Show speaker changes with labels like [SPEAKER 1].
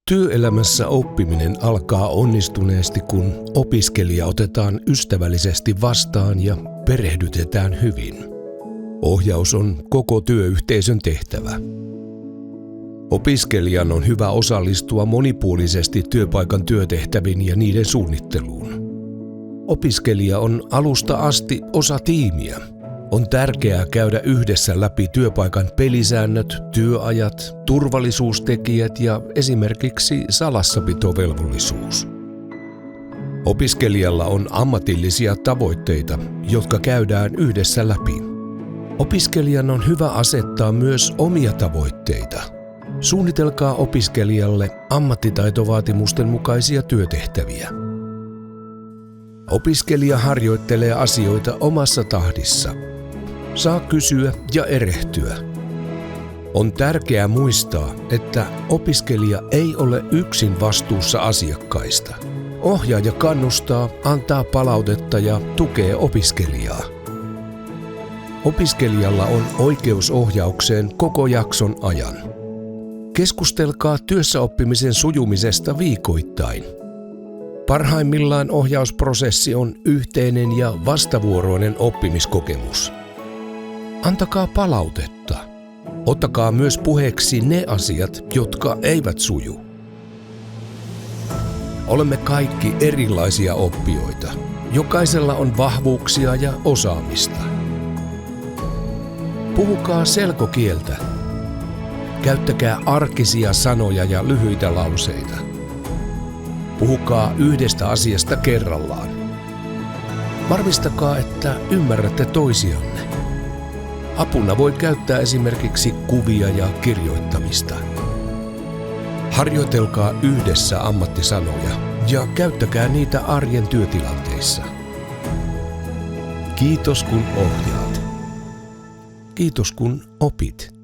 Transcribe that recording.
[SPEAKER 1] Työelämässä oppiminen alkaa onnistuneesti, kun opiskelija otetaan ystävällisesti vastaan ja perehdytetään hyvin. Ohjaus on koko työyhteisön tehtävä. Opiskelijan on hyvä osallistua monipuolisesti työpaikan työtehtäviin ja niiden suunnitteluun. Opiskelija on alusta asti osa tiimiä. On tärkeää käydä yhdessä läpi työpaikan pelisäännöt, työajat, turvallisuustekijät ja esimerkiksi salassapitovelvollisuus. Opiskelijalla on ammatillisia tavoitteita, jotka käydään yhdessä läpi. Opiskelijan on hyvä asettaa myös omia tavoitteita. Suunnitelkaa opiskelijalle ammattitaitovaatimusten mukaisia työtehtäviä. Opiskelija harjoittelee asioita omassa tahdissa. Saa kysyä ja erehtyä. On tärkeää muistaa, että opiskelija ei ole yksin vastuussa asiakkaista. Ohjaaja kannustaa, antaa palautetta ja tukee opiskelijaa. Opiskelijalla on oikeus ohjaukseen koko jakson ajan. Keskustelkaa työssäoppimisen sujumisesta viikoittain. Parhaimmillaan ohjausprosessi on yhteinen ja vastavuoroinen oppimiskokemus. Antakaa palautetta. Ottakaa myös puheeksi ne asiat, jotka eivät suju. Olemme kaikki erilaisia oppijoita. Jokaisella on vahvuuksia ja osaamista. Puhukaa selkokieltä. Käyttäkää arkisia sanoja ja lyhyitä lauseita. Puhukaa yhdestä asiasta kerrallaan. Varmistakaa, että ymmärrätte toisianne. Apuna voi käyttää esimerkiksi kuvia ja kirjoittamista. Harjoitelkaa yhdessä ammattisanoja ja käyttäkää niitä arjen työtilanteissa. Kiitos kun ohjaat. Kiitos kun opit.